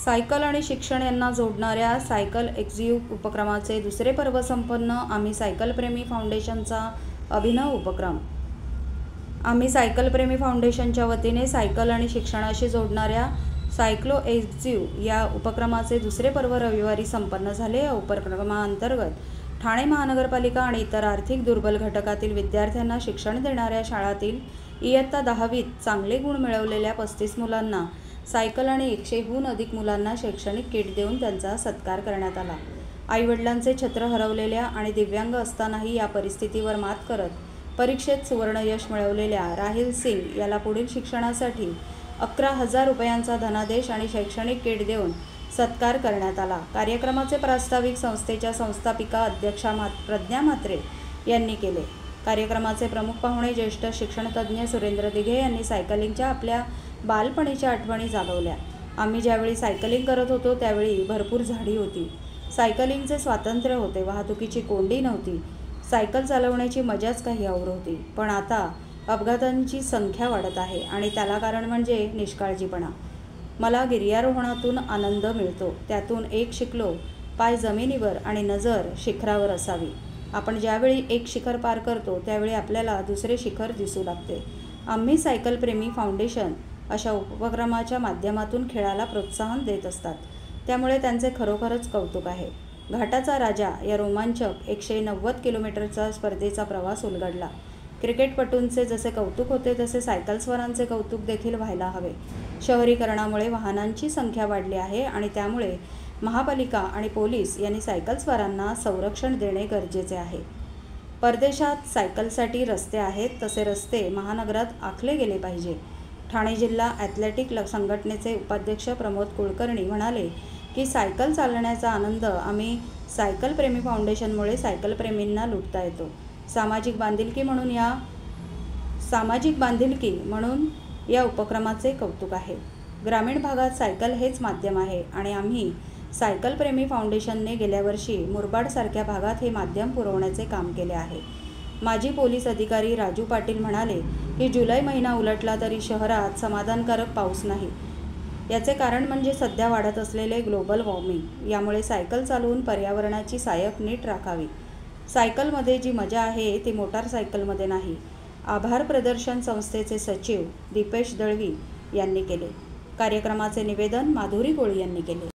Cycle आणि शिक्षण यांना जोडणाऱ्या सायकल एक्झिट उपक्रमाचे दुसरे पर्व संपन्न. आम्ही सायकलप्रेमी फाउंडेशनचा अभिनव उपक्रम. आम्ही सायकलप्रेमी फाउंडेशनच्या वतीने सायकल आणि शिक्षणाशी जोडणाऱ्या सायक्लो एक्झिट या उपक्रमाचे दुसरे पर्व रविवारी संपन्न झाले. या उपक्रमाअंतर्गत ठाणे महानगरपालिका आणि इतर आर्थिक दुर्बल घटकातील विद्यार्थ्यांना शिक्षण देणाऱ्या शाळांतील इयत्ता 10वीत चांगले गुण मिळवलेल्या 35 मुलांना सायकल आणि 100हून अधिक मुलांना शैक्षणिक किट देऊन त्यांचा सत्कार करण्यात आला. आईवडिलांचे छत्र हरवलेल्या आणि दिव्यांग असतानाही या परिस्थितीवर मात करत परीक्षेत सुवर्ण यश मिळवलेल्या राहिल सिंग याला पुढील शिक्षणासाठी 11,000 रुपयांचा धनादेश आणि शैक्षणिक किट देऊन सत्कार करण्यात आला. कार्यक्रमाचे प्रास्ताविक संस्थेच्या संस्थापिका अध्यक्षा प्रज्ञा म्हात्रे यांनी केले. कार्यक्रमाचे प्रमुख पाहुणे ज्येष्ठ शिक्षणतज्ज्ञ सुरेंद्र दिघे यांनी सायकलिंगच्या आपल्या बालपणीच्या आठवणी जागवल्या. आम्ही ज्यावेळी सायकलिंग करत होतो त्यावेळी भरपूर झाडी होती. सायकलिंगचे स्वातंत्र्य होते. वाहतुकीची कोंडी नव्हती. सायकल चालवण्याची मजाच काही और होती. पण आता अपघातांची संख्या वाढत आहे आणि त्याला कारण म्हणजे निष्काळजीपणा. मला गिर्यारोहणातून आनंद मिळतो. त्यातून एक शिकलो, पाय जमिनीवर आणि नजर शिखरावर असावी. आपण ज्यावेळी एक शिखर पार करतो त्यावेळी आपल्याला दुसरे शिखर दिसू लागते. आम्ही सायकलप्रेमी फाउंडेशन अशा उपक्रमाच्या माध्यमातून खेळाला प्रोत्साहन देत असतात. त्यामुळे त्यांचे खरोखरच कौतुक आहे. घाटाचा राजा या रोमांचक 190 किलोमीटरचा स्पर्धेचा प्रवास उलगडला. क्रिकेटपटूंचे जसे कौतुक होते तसे सायकलस्वारांचे कौतुक देखील व्हायला हवे. शहरीकरणामुळे वाहनांची संख्या वाढली आहे आणि त्यामुळे महापालिका आणि पोलीस यांनी सायकलस्वारांना संरक्षण देणे गरजेचे आहे. परदेशात सायकलसाठी रस्ते आहेत तसे रस्ते महानगरात आखले गेले पाहिजे. ठाणे जिल्हा ॲथलेटिक संघटनेचे उपाध्यक्ष प्रमोद कुलकर्णी म्हणाले की सायकल चालवण्याचा आनंद आम्ही सायकलप्रेमी फाउंडेशनमुळे सायकलप्रेमींना लुटता येतो. सामाजिक बांधिलकी म्हणून या उपक्रमाचे कौतुक आहे. ग्रामीण भागात सायकल हेच माध्यम आहे आणि आम्ही सायकलप्रेमी फाउंडेशनने गेल्या वर्षी मुरबाडसारख्या भागात हे माध्यम पुरवण्याचे काम केले आहे. माजी पोलीस अधिकारी राजू पाटील म्हणाले की जुलै महिना उलटला तरी शहरात समाधानकारक पाऊस नाही. याचे कारण म्हणजे सध्या वाढत असलेले ग्लोबल वॉर्मिंग. यामुळे सायकल चालवून पर्यावरणाची सायक नीट राखावी. सायकलमध्ये जी मजा आहे ती मोटारसायकलमध्ये नाही. आभार प्रदर्शन संस्थेचे सचिव दीपेश दळवी यांनी केले. कार्यक्रमाचे निवेदन माधुरी कोळी यांनी केले.